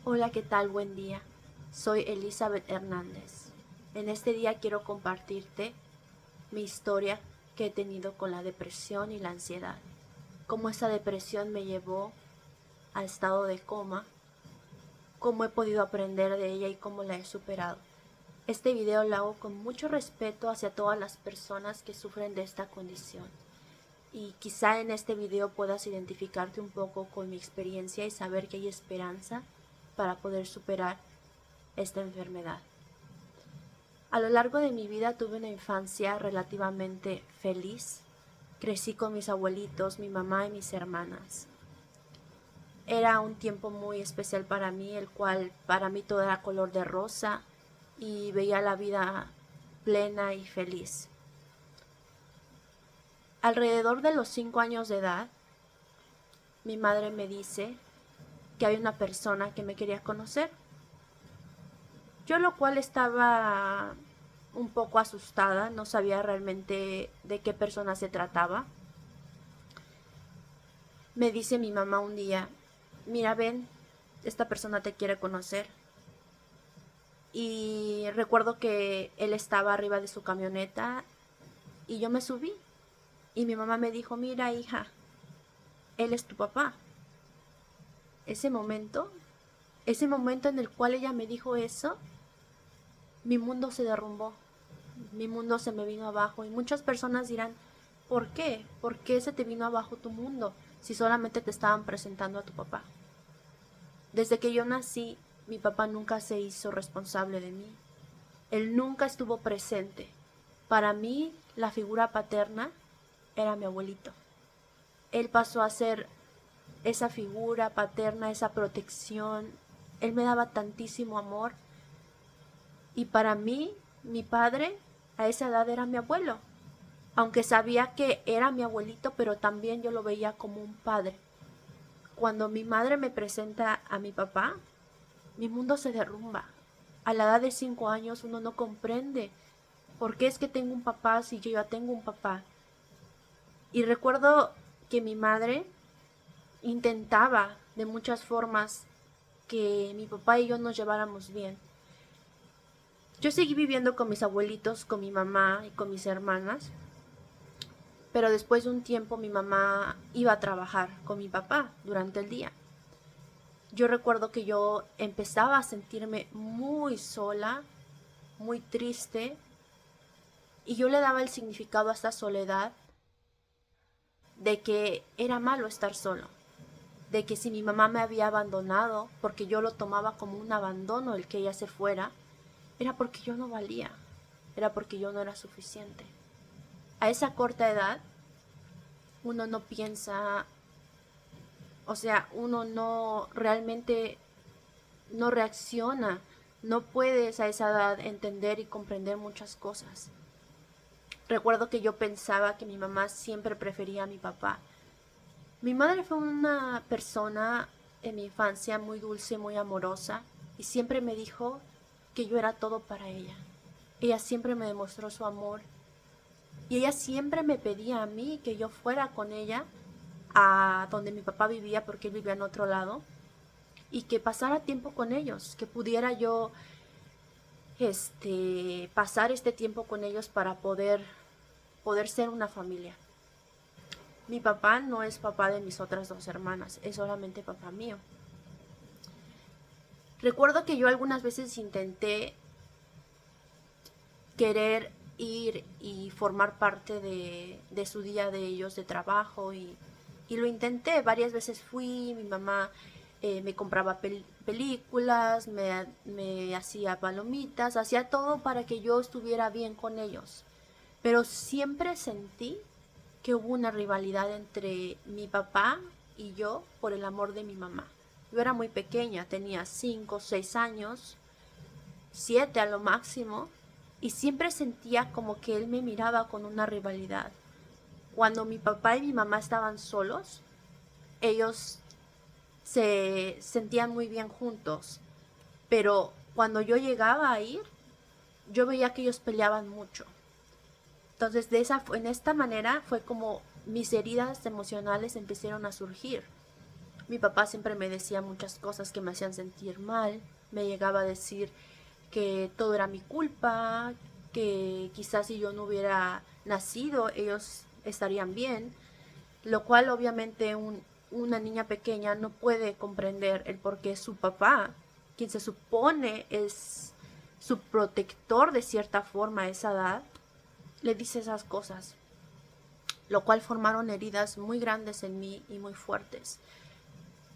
Hola, ¿qué tal? Buen día. Soy Elizabeth Hernández. En este día quiero compartirte mi historia que he tenido con la depresión y la ansiedad. Cómo esa depresión me llevó a estado de coma, cómo he podido aprender de ella y cómo la he superado. Este video lo hago con mucho respeto hacia todas las personas que sufren de esta condición. Y quizá en este video puedas identificarte un poco con mi experiencia y saber que hay esperanza para poder superar esta enfermedad. A lo largo de mi vida tuve una infancia relativamente feliz. Crecí con mis abuelitos, mi mamá y mis hermanas. Era un tiempo muy especial para mí, el cual para mí todo era color de rosa y veía la vida plena y feliz. Alrededor de los 5 años de edad, mi madre me dice que hay una persona que me quería conocer. Yo lo cual estaba un poco asustada, no sabía realmente de qué persona se trataba. Me dice mi mamá un día, mira, ven, esta persona te quiere conocer. Y recuerdo que él estaba arriba de su camioneta y yo me subí. Y mi mamá me dijo, mira, hija, él es tu papá. Ese momento, ese momento en el cual ella me dijo eso, mi mundo se derrumbó. Mi mundo se me vino abajo y muchas personas dirán, ¿por qué? ¿Por qué se te vino abajo tu mundo si solamente te estaban presentando a tu papá? Desde que yo nací, mi papá nunca se hizo responsable de mí. Él nunca estuvo presente. Para mí, la figura paterna era mi abuelito. Él pasó a ser esa figura paterna, esa protección. Él me daba tantísimo amor. Y para mí, mi padre, a esa edad era mi abuelo. Aunque sabía que era mi abuelito, pero también yo lo veía como un padre. Cuando mi madre me presenta a mi papá, mi mundo se derrumba. A la edad de 5 años uno no comprende por qué es que tengo un papá si yo ya tengo un papá. Y recuerdo que mi madre intentaba de muchas formas que mi papá y yo nos lleváramos bien. Yo seguí viviendo con mis abuelitos, con mi mamá y con mis hermanas, pero después de un tiempo mi mamá iba a trabajar con mi papá durante el día. Yo recuerdo que yo empezaba a sentirme muy sola, muy triste, y yo le daba el significado a esta soledad de que era malo estar solo, de que si mi mamá me había abandonado, porque yo lo tomaba como un abandono el que ella se fuera, era porque yo no valía, era porque yo no era suficiente. A esa corta edad, uno no piensa, o sea, uno no realmente no reacciona, no puedes a esa edad entender y comprender muchas cosas. Recuerdo que yo pensaba que mi mamá siempre prefería a mi papá. Mi madre fue una persona en mi infancia muy dulce, muy amorosa y siempre me dijo que yo era todo para ella. Ella siempre me demostró su amor y ella siempre me pedía a mí que yo fuera con ella a donde mi papá vivía porque él vivía en otro lado y que pasara tiempo con ellos, que pudiera yo pasar este tiempo con ellos para poder ser una familia. Mi papá no es papá de mis otras dos hermanas, es solamente papá mío. Recuerdo que yo algunas veces intenté querer ir y formar parte de su día de ellos de trabajo y lo intenté, varias veces fui, mi mamá me compraba películas, me hacía palomitas, hacía todo para que yo estuviera bien con ellos. Pero siempre sentí que hubo una rivalidad entre mi papá y yo por el amor de mi mamá. Yo era muy pequeña, tenía 5, 6 años, 7 a lo máximo, y siempre sentía como que él me miraba con una rivalidad. Cuando mi papá y mi mamá estaban solos, ellos se sentían muy bien juntos, pero cuando yo llegaba a ir, yo veía que ellos peleaban mucho. Entonces, en esta manera fue como mis heridas emocionales empezaron a surgir. Mi papá siempre me decía muchas cosas que me hacían sentir mal. Me llegaba a decir que todo era mi culpa, que quizás si yo no hubiera nacido ellos estarían bien, lo cual obviamente una niña pequeña no puede comprender el por qué su papá, quien se supone es su protector de cierta forma a esa edad, le dice esas cosas, lo cual formaron heridas muy grandes en mí y muy fuertes.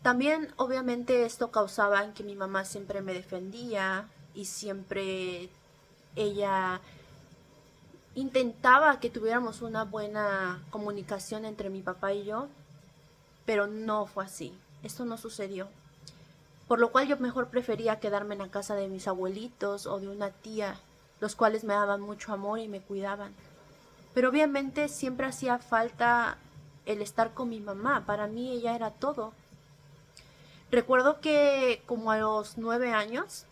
También obviamente esto causaba en que mi mamá siempre me defendía y siempre ella intentaba que tuviéramos una buena comunicación entre mi papá y yo, pero no fue así. Esto no sucedió. Por lo cual yo mejor prefería quedarme en la casa de mis abuelitos o de una tía, los cuales me daban mucho amor y me cuidaban. Pero obviamente siempre hacía falta el estar con mi mamá. Para mí ella era todo. Recuerdo que como a los 9 años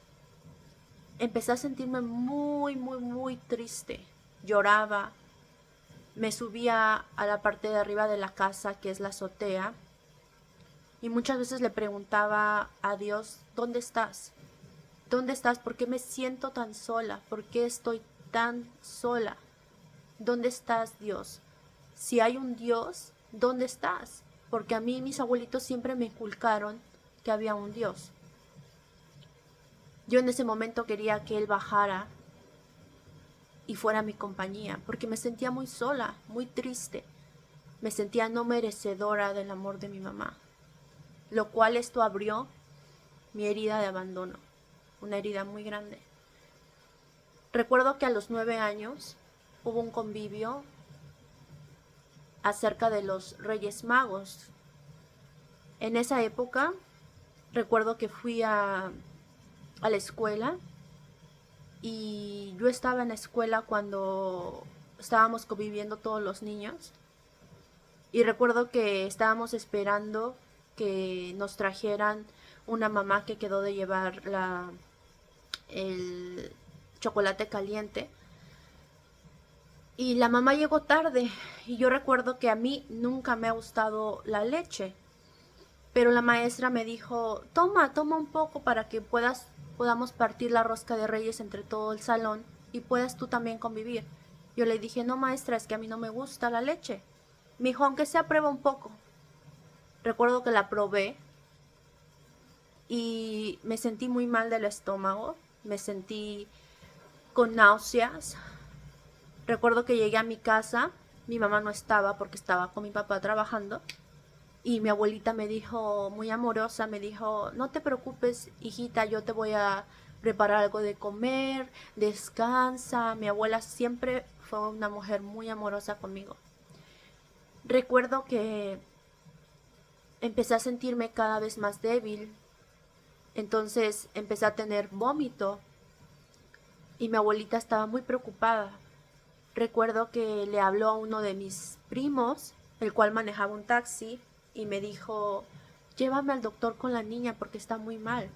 empecé a sentirme muy triste. Lloraba. Me subía a la parte de arriba de la casa, que es la azotea, y muchas veces le preguntaba a Dios, ¿dónde estás? ¿Dónde estás? ¿Por qué me siento tan sola? ¿Por qué estoy tan sola? ¿Dónde estás, Dios? Si hay un Dios, ¿dónde estás? Porque a mí mis abuelitos siempre me inculcaron que había un Dios. Yo en ese momento quería que Él bajara y fuera mi compañía, porque me sentía muy sola, muy triste. Me sentía no merecedora del amor de mi mamá, lo cual esto abrió mi herida de abandono, una herida muy grande. Recuerdo que a los 9 años hubo un convivio acerca de los Reyes Magos. En esa época recuerdo que fui a la escuela y yo estaba en la escuela cuando estábamos conviviendo todos los niños y recuerdo que estábamos esperando que nos trajeran una mamá que quedó de llevar el chocolate caliente. Y la mamá llegó tarde y yo recuerdo que a mí nunca me ha gustado la leche. Pero la maestra me dijo, toma un poco para que podamos partir la rosca de Reyes entre todo el salón y puedas tú también convivir. Yo le dije, no maestra, es que a mí no me gusta la leche. Me dijo, aunque sea prueba un poco. Recuerdo que la probé y me sentí muy mal del estómago, me sentí con náuseas. Recuerdo que llegué a mi casa, mi mamá no estaba porque estaba con mi papá trabajando y mi abuelita me dijo, muy amorosa, me dijo, no te preocupes, hijita, yo te voy a preparar algo de comer, descansa. Mi abuela siempre fue una mujer muy amorosa conmigo. Recuerdo que empecé a sentirme cada vez más débil, entonces empecé a tener vómito y mi abuelita estaba muy preocupada. Recuerdo que le habló a uno de mis primos, el cual manejaba un taxi, y me dijo, llévame al doctor con la niña porque está muy mal.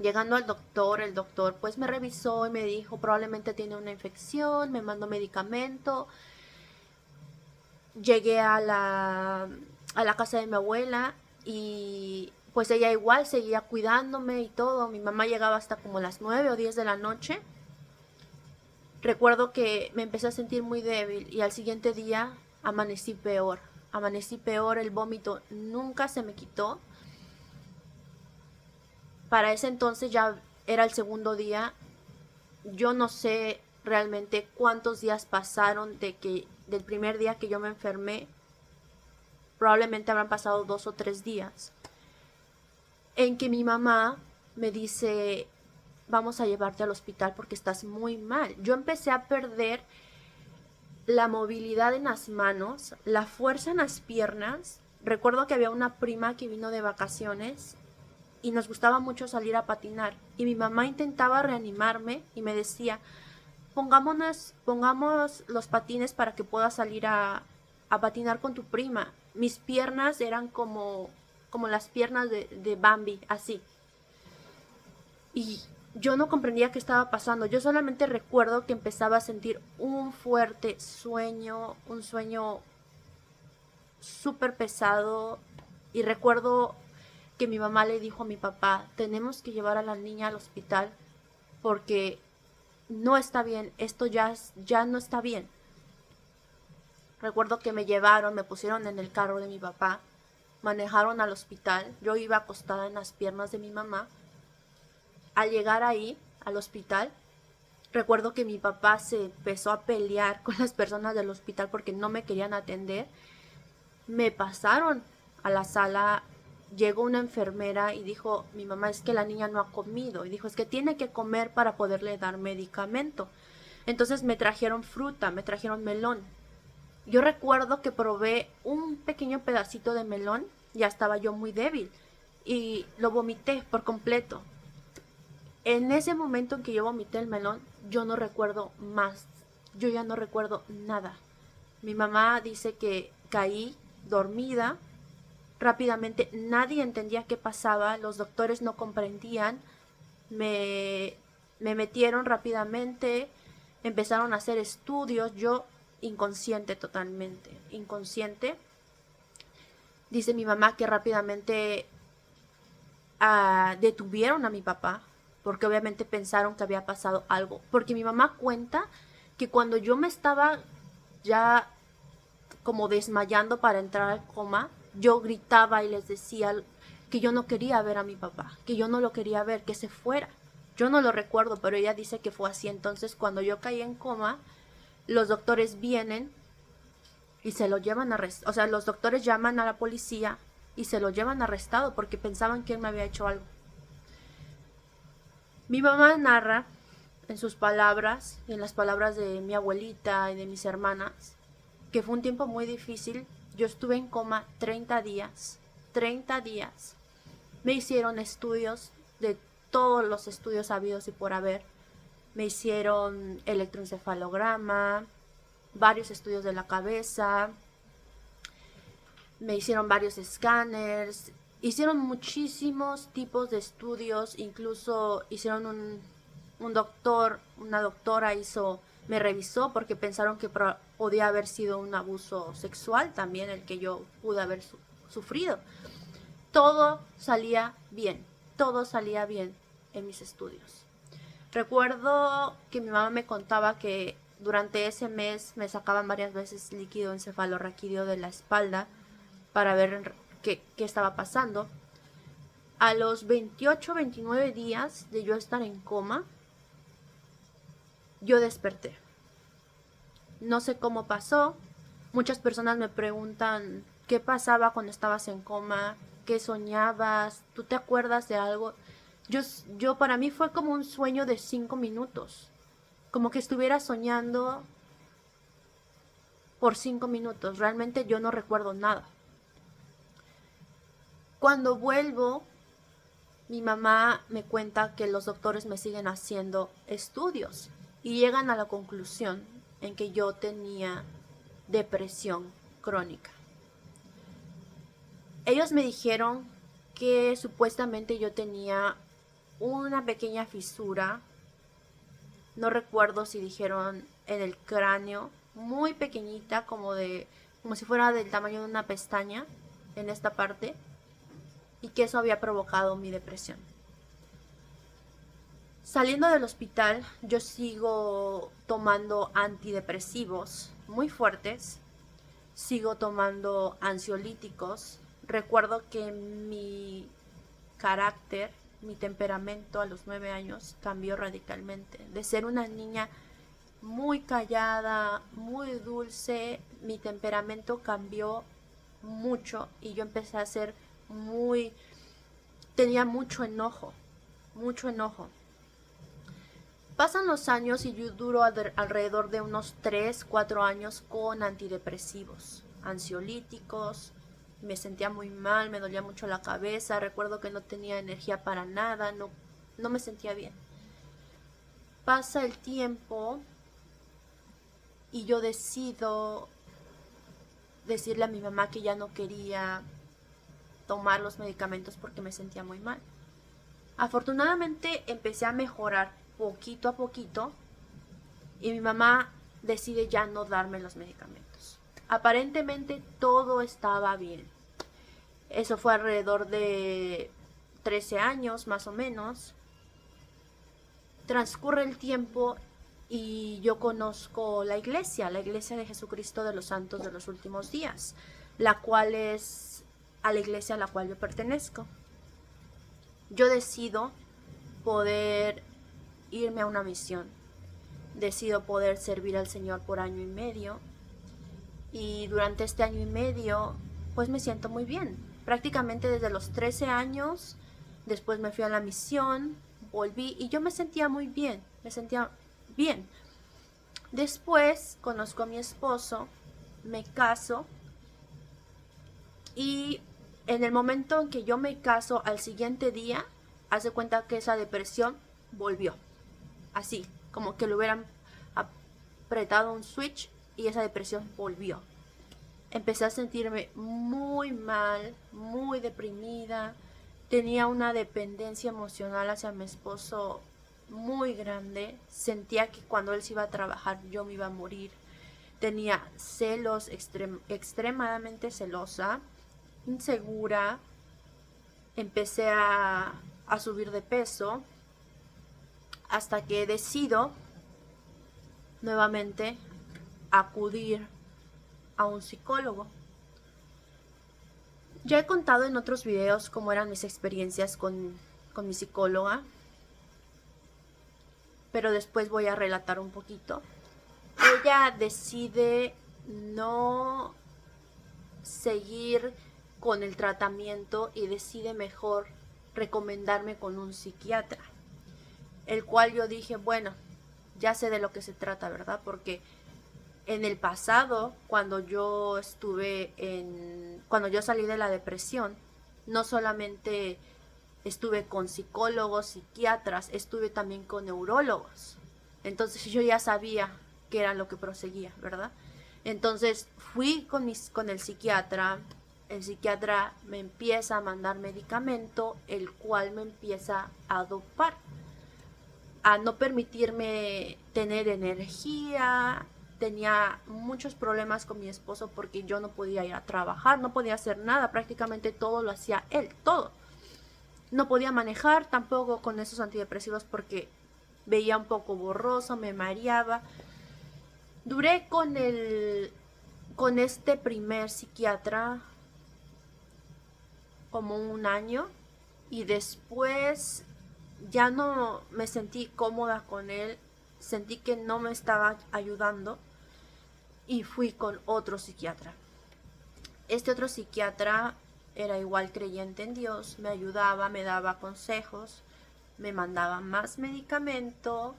Llegando al doctor, el doctor pues me revisó y me dijo, probablemente tiene una infección, me mandó medicamento. Llegué a la casa de mi abuela y pues ella igual seguía cuidándome y todo. Mi mamá llegaba hasta como las 9 o 10 de la noche. Recuerdo que me empecé a sentir muy débil y al siguiente día amanecí peor. Amanecí peor, el vómito nunca se me quitó. Para ese entonces ya era el segundo día. Yo no sé realmente cuántos días pasaron del primer día que yo me enfermé. Probablemente habrán pasado 2 o 3 días. En que mi mamá me dice, vamos a llevarte al hospital porque estás muy mal. Yo empecé a perder la movilidad en las manos, la fuerza en las piernas. Recuerdo que había una prima que vino de vacaciones y nos gustaba mucho salir a patinar. Y mi mamá intentaba reanimarme y me decía, pongamos los patines para que puedas salir a patinar con tu prima. Mis piernas eran como las piernas de Bambi, así. Y yo no comprendía qué estaba pasando. Yo solamente recuerdo que empezaba a sentir un fuerte sueño, un sueño súper pesado. Y recuerdo que mi mamá le dijo a mi papá, tenemos que llevar a la niña al hospital porque no está bien, esto ya no está bien. Recuerdo que me llevaron, me pusieron en el carro de mi papá, manejaron al hospital, yo iba acostada en las piernas de mi mamá. Al llegar ahí, al hospital, recuerdo que mi papá se empezó a pelear con las personas del hospital porque no me querían atender. Me pasaron a la sala, llegó una enfermera y dijo, mi mamá, es que la niña no ha comido. Y dijo, es que tiene que comer para poderle dar medicamento. Entonces me trajeron fruta, me trajeron melón. Yo recuerdo que probé un pequeño pedacito de melón, ya estaba yo muy débil y lo vomité por completo. En ese momento en que yo vomité el melón, yo no recuerdo más, yo ya no recuerdo nada. Mi mamá dice que caí dormida rápidamente, nadie entendía qué pasaba, los doctores no comprendían, me, me metieron rápidamente, empezaron a hacer estudios, yo inconsciente totalmente, inconsciente. Dice mi mamá que rápidamente detuvieron a mi papá, porque obviamente pensaron que había pasado algo, porque mi mamá cuenta que cuando yo me estaba ya como desmayando para entrar al coma, yo gritaba y les decía que yo no quería ver a mi papá, que yo no lo quería ver, que se fuera. Yo no lo recuerdo, pero ella dice que fue así. Entonces, cuando yo caí en coma, los doctores vienen y se lo llevan arrestado. O sea, los doctores llaman a la policía y se lo llevan arrestado porque pensaban que él me había hecho algo. Mi mamá narra en sus palabras, en las palabras de mi abuelita y de mis hermanas, que fue un tiempo muy difícil. Yo estuve en coma 30 días. 30 días. Me hicieron estudios de todos los estudios habidos y por haber. Me hicieron electroencefalograma, varios estudios de la cabeza, me hicieron varios escáneres, hicieron muchísimos tipos de estudios, incluso hicieron un doctor, una doctora me revisó porque pensaron que podía haber sido un abuso sexual también el que yo pude haber sufrido. Todo salía bien, todo salía bien en mis estudios. Recuerdo que mi mamá me contaba que durante ese mes me sacaban varias veces líquido encefalorraquídeo de la espalda para ver qué estaba pasando. A los 28, 29 días de yo estar en coma, yo desperté. No sé cómo pasó. Muchas personas me preguntan qué pasaba cuando estabas en coma, qué soñabas, ¿tú te acuerdas de algo? Yo para mí fue como un sueño de 5 minutos, como que estuviera soñando por 5 minutos. Realmente yo no recuerdo nada. Cuando vuelvo, mi mamá me cuenta que los doctores me siguen haciendo estudios y llegan a la conclusión en que yo tenía depresión crónica. Ellos me dijeron que supuestamente yo tenía una pequeña fisura, no recuerdo si dijeron en el cráneo, muy pequeñita, como si fuera del tamaño de una pestaña en esta parte, y que eso había provocado mi depresión. Saliendo del hospital, yo sigo tomando antidepresivos muy fuertes, sigo tomando ansiolíticos. Recuerdo que mi carácter, mi temperamento a los 9 años cambió radicalmente. De ser una niña muy callada, muy dulce, mi temperamento cambió mucho y yo empecé a ser tenía mucho enojo, mucho enojo. Pasan los años y yo duro alrededor de unos 3, 4 años con antidepresivos, ansiolíticos. Me sentía muy mal, me dolía mucho la cabeza, recuerdo que no tenía energía para nada, no me sentía bien. Pasa el tiempo y yo decido decirle a mi mamá que ya no quería tomar los medicamentos porque me sentía muy mal. Afortunadamente empecé a mejorar poquito a poquito y mi mamá decide ya no darme los medicamentos. Aparentemente todo estaba bien. Eso fue alrededor de 13 años más o menos. Transcurre el tiempo y yo conozco la iglesia de Jesucristo de los Santos de los Últimos Días, la cual es a la iglesia a la cual yo pertenezco. Yo decido poder irme a una misión, decido poder servir al Señor por año y medio, y durante este año y medio pues me siento muy bien. Prácticamente desde los 13 años, después me fui a la misión, volví y yo me sentía muy bien, me sentía bien. Después conozco a mi esposo, me caso y en el momento en que yo me caso, al siguiente día, hace cuenta que esa depresión volvió. Así, como que le hubieran apretado un switch y esa depresión volvió. Empecé a sentirme muy mal, muy deprimida. Tenía una dependencia emocional hacia mi esposo muy grande. Sentía que cuando él se iba a trabajar yo me iba a morir. Tenía celos, extremadamente celosa, insegura. Empecé a subir de peso hasta que decido nuevamente acudir a un psicólogo. Ya he contado en otros videos cómo eran mis experiencias con mi psicóloga, pero después voy a relatar un poquito. Ella decide no seguir con el tratamiento y decide mejor recomendarme con un psiquiatra, el cual yo dije, bueno, ya sé de lo que se trata, ¿verdad? Porque en el pasado, cuando yo salí de la depresión, no solamente estuve con psicólogos, psiquiatras, estuve también con neurólogos. Entonces yo ya sabía qué era lo que proseguía, ¿verdad? Entonces fui con el psiquiatra me empieza a mandar medicamento, el cual me empieza a dopar, a no permitirme tener energía. Tenía muchos problemas con mi esposo porque yo no podía ir a trabajar, no podía hacer nada, prácticamente todo lo hacía él, todo. No podía manejar tampoco con esos antidepresivos porque veía un poco borroso, me mareaba. Duré con este primer psiquiatra como un año y después ya no me sentí cómoda con él, sentí que no me estaba ayudando y fui con otro psiquiatra. Este otro psiquiatra era igual creyente en Dios, me ayudaba, me daba consejos, me mandaba más medicamento,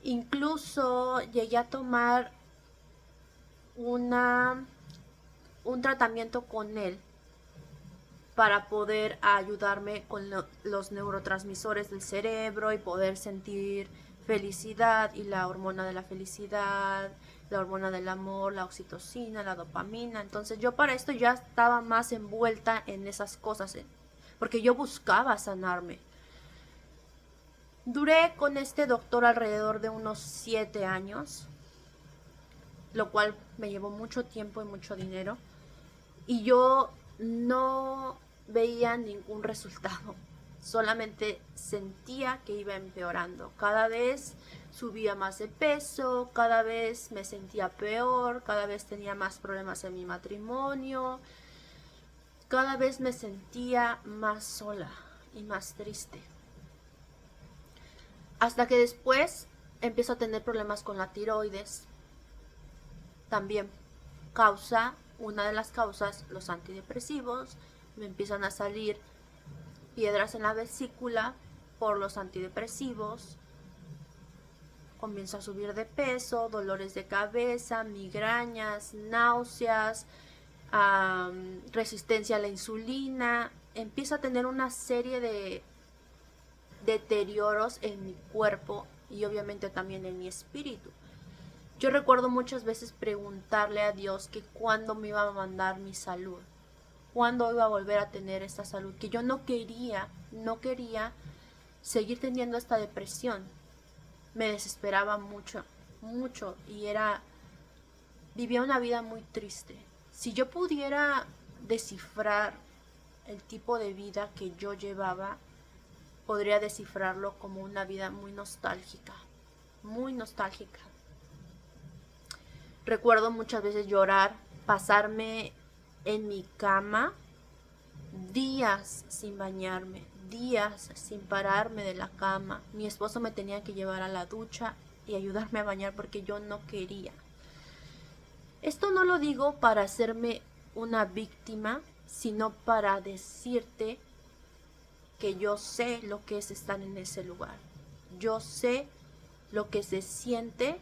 incluso llegué a tomar un tratamiento con él para poder ayudarme con los neurotransmisores del cerebro y poder sentir felicidad y la hormona de la felicidad, la hormona del amor, la oxitocina, la dopamina. Entonces yo para esto ya estaba más envuelta en esas cosas, porque yo buscaba sanarme. Duré con este doctor alrededor de unos 7 años, lo cual me llevó mucho tiempo y mucho dinero. Y yo no veía ningún resultado, solamente sentía que iba empeorando. Cada vez subía más de peso, cada vez me sentía peor, cada vez tenía más problemas en mi matrimonio, cada vez me sentía más sola y más triste. Hasta que después empiezo a tener problemas con la tiroides. También una de las causas, los antidepresivos. Me empiezan a salir piedras en la vesícula por los antidepresivos. Comienzo a subir de peso, dolores de cabeza, migrañas, náuseas, resistencia a la insulina. Empiezo a tener una serie de deterioros en mi cuerpo y obviamente también en mi espíritu. Yo recuerdo muchas veces preguntarle a Dios que cuándo me iba a mandar mi salud, cuándo iba a volver a tener esta salud, que yo no quería seguir teniendo esta depresión. Me desesperaba mucho y vivía una vida muy triste. Si yo pudiera descifrar el tipo de vida que yo llevaba, podría descifrarlo como una vida muy nostálgica, muy nostálgica. Recuerdo muchas veces llorar, pasarme en mi cama días sin bañarme, días sin pararme de la cama. Mi esposo me tenía que llevar a la ducha y ayudarme a bañar porque yo no quería. Esto no lo digo para hacerme una víctima, sino para decirte que yo sé lo que es estar en ese lugar. Yo sé lo que se siente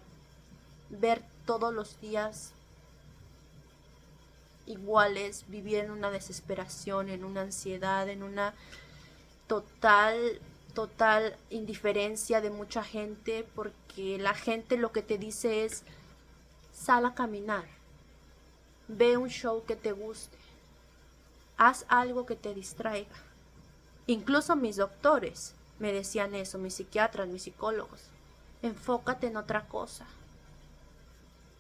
ver todos los días iguales, vivir en una desesperación, en una ansiedad, en una total indiferencia de mucha gente, porque la gente lo que te dice es: sal a caminar, ve un show que te guste, haz algo que te distraiga. Incluso mis doctores me decían eso, mis psiquiatras, mis psicólogos: enfócate en otra cosa,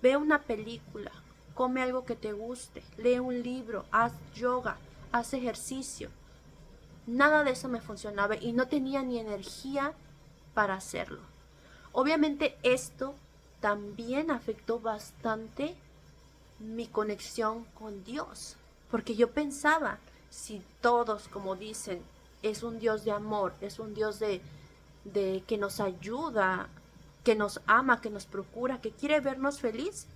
ve una película, come algo que te guste, lee un libro, haz yoga, haz ejercicio. Nada de eso me funcionaba y no tenía ni energía para hacerlo. Obviamente esto también afectó bastante mi conexión con Dios, porque yo pensaba, si todos, como dicen, es un Dios de amor, es un Dios de que nos ayuda, que nos ama, que nos procura, que quiere vernos feliz,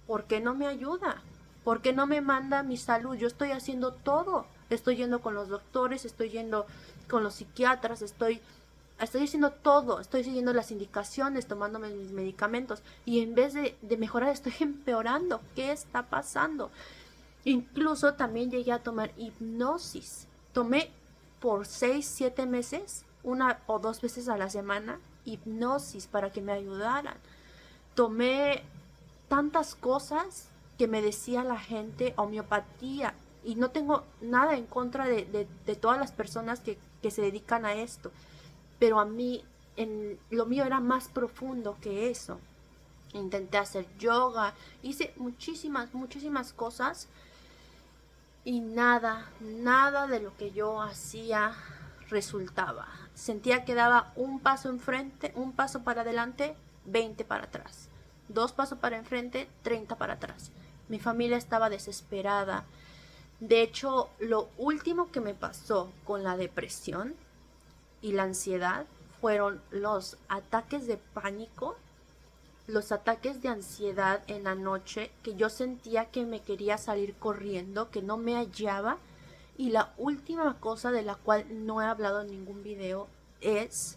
¿por qué no me ayuda? ¿Por qué no me manda mi salud? Yo estoy haciendo todo. Estoy yendo con los doctores, estoy yendo con los psiquiatras, estoy haciendo todo, estoy siguiendo las indicaciones, tomándome mis medicamentos y en vez de mejorar estoy empeorando. ¿Qué está pasando? Incluso también llegué a tomar hipnosis. Tomé por 6, 7 meses, 1 o 2 veces a la semana, hipnosis para que me ayudaran. Tomé tantas cosas que me decía la gente, homeopatía, y no tengo nada en contra de todas las personas que se dedican a esto, pero a mí lo mío era más profundo que eso. Intenté hacer yoga, hice muchísimas cosas y nada de lo que yo hacía resultaba. Sentía que daba un paso enfrente, un paso para adelante, 20 para atrás. 2 pasos para enfrente, 30 para atrás. Mi familia estaba desesperada. De hecho, lo último que me pasó con la depresión y la ansiedad fueron los ataques de pánico, los ataques de ansiedad en la noche, que yo sentía que me quería salir corriendo, que no me hallaba. Y la última cosa de la cual no he hablado en ningún video es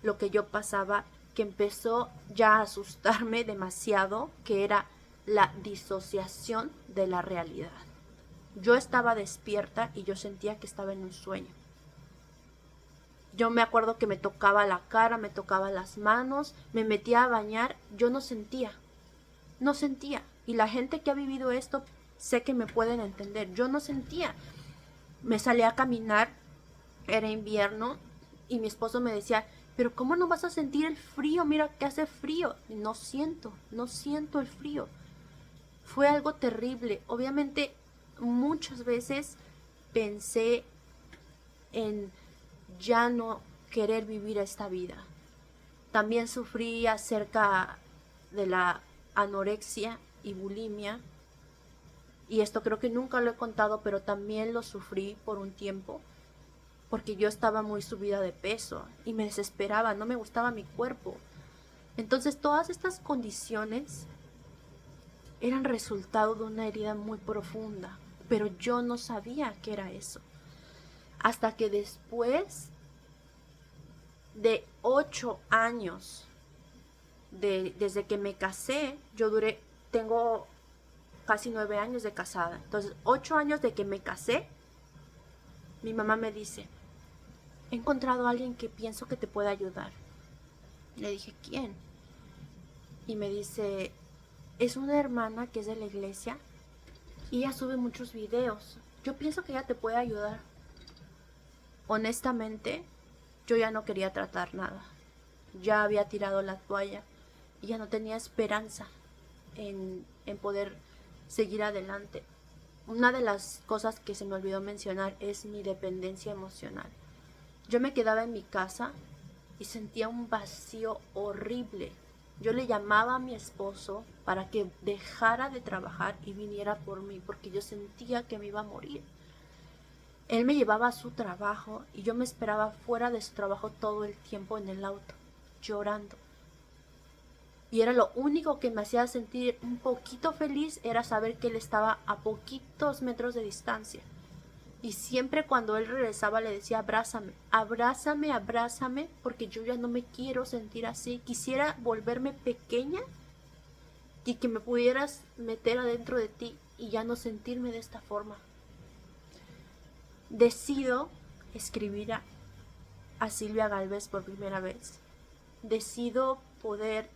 lo que yo pasaba, que empezó ya a asustarme demasiado, que era la disociación de la realidad. Yo estaba despierta y yo sentía que estaba en un sueño. Yo me acuerdo que me tocaba la cara, me tocaba las manos, me metía a bañar, yo no sentía. Y la gente que ha vivido esto, sé que me pueden entender, yo no sentía. Me salía a caminar, era invierno, y mi esposo me decía: pero ¿cómo no vas a sentir el frío? Mira que hace frío. Y no siento el frío. Fue algo terrible. Obviamente muchas veces pensé en ya no querer vivir esta vida. También sufrí acerca de la anorexia y bulimia. Y esto creo que nunca lo he contado, pero también lo sufrí por un tiempo, porque yo estaba muy subida de peso y me desesperaba, no me gustaba mi cuerpo. Entonces todas estas condiciones eran resultado de una herida muy profunda, pero yo no sabía que era eso. Hasta que después de 8 años, desde que me casé, tengo casi 9 años de casada. Entonces, 8 años de que me casé, mi mamá me dice: he encontrado a alguien que pienso que te puede ayudar. Le dije: ¿quién? Y me dice: es una hermana que es de la iglesia y ella sube muchos videos. Yo pienso que ella te puede ayudar. Honestamente, yo ya no quería tratar nada. Ya había tirado la toalla y ya no tenía esperanza en poder seguir adelante. una de las cosas que se me olvidó mencionar es mi dependencia emocional. Yo me quedaba en mi casa y sentía un vacío horrible. Yo le llamaba a mi esposo para que dejara de trabajar y viniera por mí, porque yo sentía que me iba a morir. Él me llevaba a su trabajo y yo me esperaba fuera de su trabajo todo el tiempo en el auto, llorando. Y era lo único que me hacía sentir un poquito feliz, era saber que él estaba a poquitos metros de distancia. Y siempre cuando él regresaba le decía, abrázame, abrázame, abrázame, porque yo ya no me quiero sentir así. Quisiera volverme pequeña y que me pudieras meter adentro de ti y ya no sentirme de esta forma. Decido escribir a Silvia Galvez por primera vez. Decido poder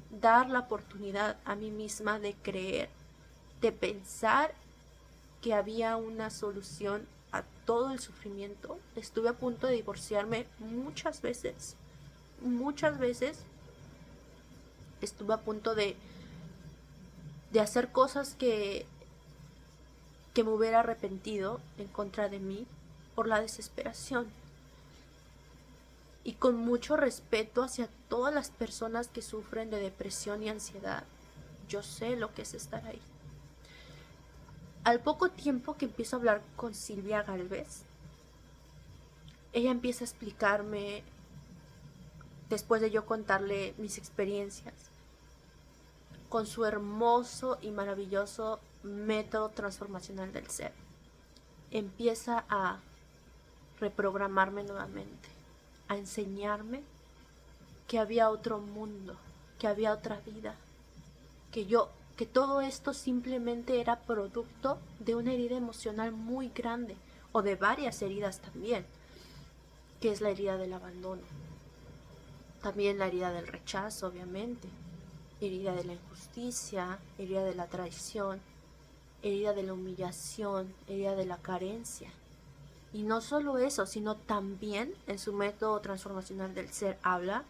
dar la oportunidad a mí misma de creer, de pensar que había una solución a todo el sufrimiento. Estuve a punto de divorciarme muchas veces. Estuve a punto de hacer cosas que me hubiera arrepentido en contra de mí por la desesperación. Y con mucho respeto hacia todas las personas que sufren de depresión y ansiedad, yo sé lo que es estar ahí. Al poco tiempo que empiezo a hablar con Silvia Galvez, ella empieza a explicarme, después de yo contarle mis experiencias, con su hermoso y maravilloso método transformacional del ser. Empieza a reprogramarme nuevamente, a enseñarme que había otro mundo, que había otra vida, que todo esto simplemente era producto de una herida emocional muy grande, o de varias heridas también, que es la herida del abandono, también la herida del rechazo, obviamente, herida de la injusticia, herida de la traición, herida de la humillación, herida de la carencia. Y no solo eso, sino también en su método transformacional del ser habla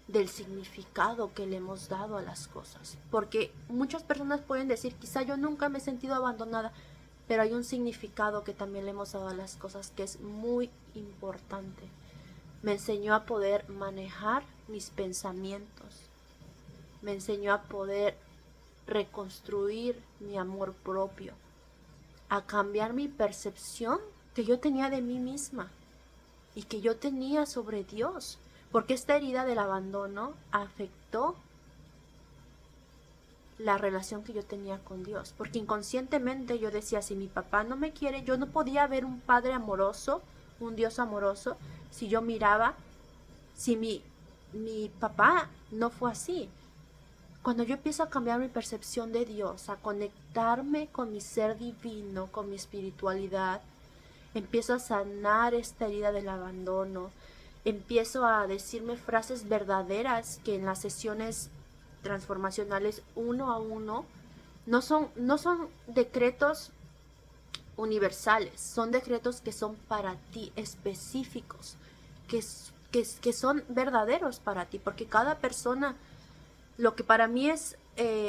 del significado que le hemos dado a las cosas. Porque muchas personas pueden decir, quizá yo nunca me he sentido abandonada, pero hay un significado que también le hemos dado a las cosas que es muy importante. Me enseñó a poder manejar mis pensamientos. Me enseñó a poder reconstruir mi amor propio, a cambiar mi percepción que yo tenía de mí misma y que yo tenía sobre Dios, porque esta herida del abandono afectó la relación que yo tenía con Dios, porque inconscientemente yo decía, si mi papá no me quiere, yo no podía ver un padre amoroso, un Dios amoroso, si yo miraba, si mi papá no fue así. Cuando yo empiezo a cambiar mi percepción de Dios, a conectarme con mi ser divino, con mi espiritualidad, empiezo a sanar esta herida del abandono, empiezo a decirme frases verdaderas que en las sesiones transformacionales uno a uno no son decretos universales, son decretos que son para ti, específicos, que son verdaderos para ti, porque cada persona, lo que para mí es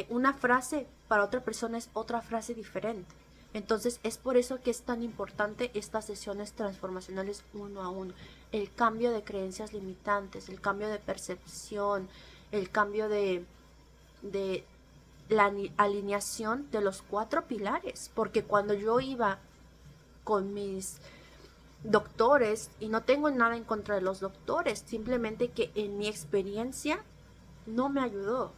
una frase, para otra persona es otra frase diferente. Entonces es por eso que es tan importante estas sesiones transformacionales uno a uno. El cambio de creencias limitantes, el cambio de percepción, el cambio de la alineación de los 4 pilares. Porque cuando yo iba con mis doctores, y no tengo nada en contra de los doctores, simplemente que en mi experiencia no me ayudó,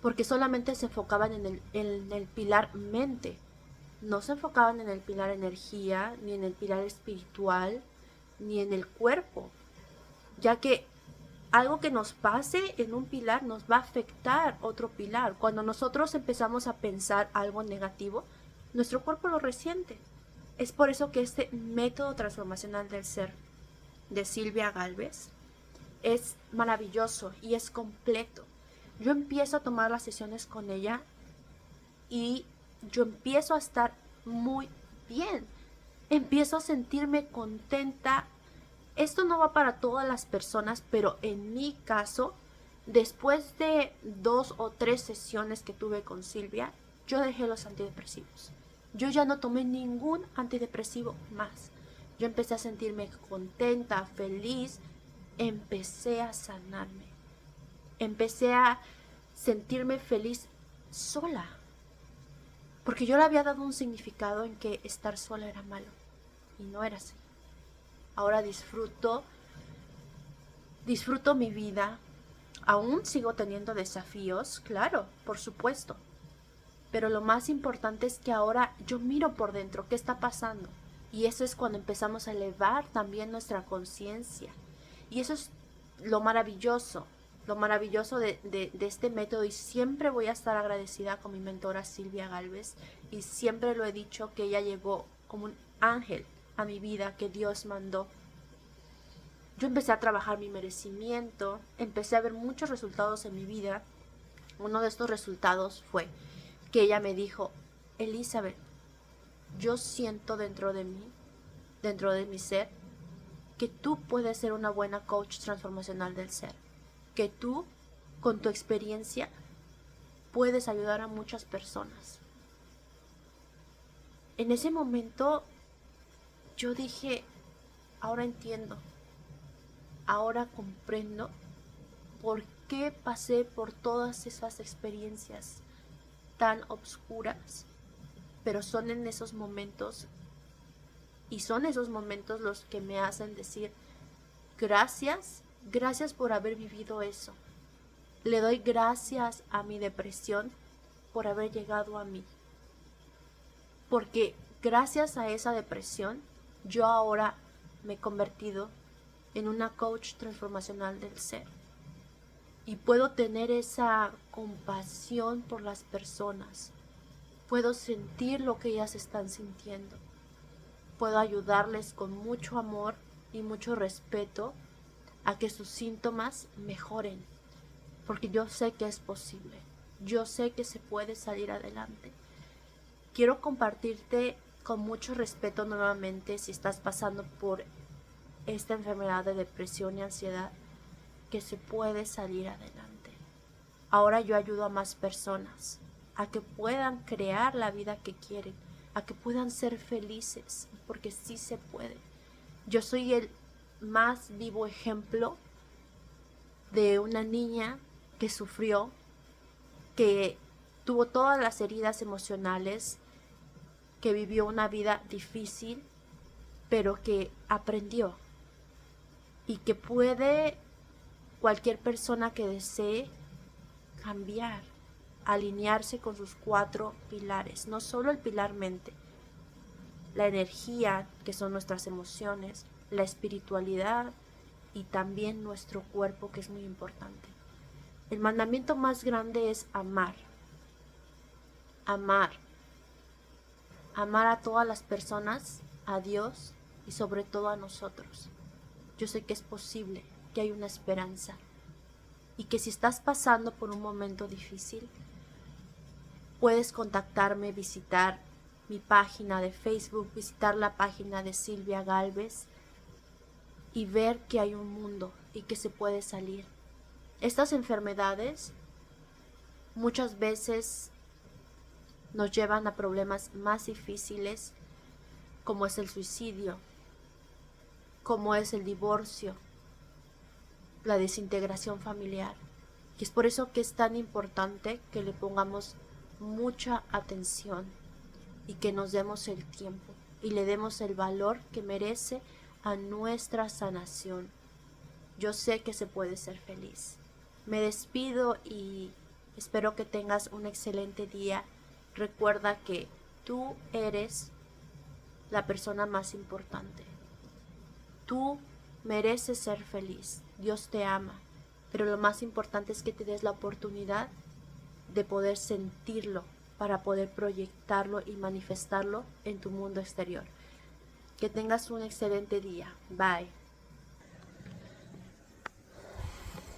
porque solamente se enfocaban en el pilar mente. No se enfocaban en el pilar energía, ni en el pilar espiritual, ni en el cuerpo, ya que algo que nos pase en un pilar nos va a afectar otro pilar. Cuando nosotros empezamos a pensar algo negativo, nuestro cuerpo lo resiente. Es por eso que este método transformacional del ser de Silvia Galvez es maravilloso y es completo. Yo empiezo a tomar las sesiones con ella y yo empiezo a estar muy bien. Empiezo a sentirme contenta. Esto no va para todas las personas, pero en mi caso, después de 2 o 3 sesiones que tuve con Silvia, yo dejé los antidepresivos. Yo ya no tomé ningún antidepresivo más. Yo empecé a sentirme contenta, feliz, empecé a sanarme, empecé a sentirme feliz sola, porque yo le había dado un significado en que estar sola era malo, y no era así. Ahora disfruto mi vida, aún sigo teniendo desafíos, claro, por supuesto, pero lo más importante es que ahora yo miro por dentro qué está pasando, y eso es cuando empezamos a elevar también nuestra conciencia, y eso es lo maravilloso de este método, y siempre voy a estar agradecida con mi mentora Silvia Galvez, y siempre lo he dicho que ella llegó como un ángel a mi vida que Dios mandó. Yo empecé a trabajar mi merecimiento, empecé a ver muchos resultados en mi vida. Uno de estos resultados fue que ella me dijo: Elizabeth, yo siento dentro de mí, dentro de mi ser, que tú puedes ser una buena coach transformacional del ser, que tú, con tu experiencia, puedes ayudar a muchas personas. En ese momento yo dije: ahora entiendo, ahora comprendo por qué pasé por todas esas experiencias tan obscuras, pero son en esos momentos, y son esos momentos los que me hacen decir: gracias, gracias por haber vivido eso. Le doy gracias a mi depresión por haber llegado a mí, porque gracias a esa depresión yo ahora me he convertido en una coach transformacional del ser, y puedo tener esa compasión por las personas, puedo sentir lo que ellas están sintiendo, puedo ayudarles con mucho amor y mucho respeto a que sus síntomas mejoren, porque yo sé que es posible, yo sé que se puede salir adelante. Quiero compartirte con mucho respeto nuevamente, si estás pasando por esta enfermedad de depresión y ansiedad, que se puede salir adelante. Ahora yo ayudo a más personas a que puedan crear la vida que quieren, a que puedan ser felices, porque sí se puede. Yo soy el más vivo ejemplo de una niña que sufrió, que tuvo todas las heridas emocionales, que vivió una vida difícil, pero que aprendió, y que puede cualquier persona que desee cambiar, alinearse con sus 4 pilares, no solo el pilar mente, la energía, que son nuestras emociones, la espiritualidad y también nuestro cuerpo, que es muy importante. El mandamiento más grande es amar, amar, amar a todas las personas, a Dios y sobre todo a nosotros. Yo sé que es posible, que hay una esperanza, y que si estás pasando por un momento difícil, puedes contactarme, visitar mi página de Facebook, visitar la página de Silvia Galvez y ver que hay un mundo y que se puede salir. Estas enfermedades muchas veces nos llevan a problemas más difíciles, como es el suicidio, como es el divorcio, la desintegración familiar. Y es por eso que es tan importante que le pongamos mucha atención y que nos demos el tiempo y le demos el valor que merece a nuestra sanación. Yo sé que se puede ser feliz. Me despido y espero que tengas un excelente día. Recuerda que tú eres la persona más importante. Tú mereces ser feliz. Dios te ama. Pero lo más importante es que te des la oportunidad de poder sentirlo para poder proyectarlo y manifestarlo en tu mundo exterior. Que tengas un excelente día. Bye.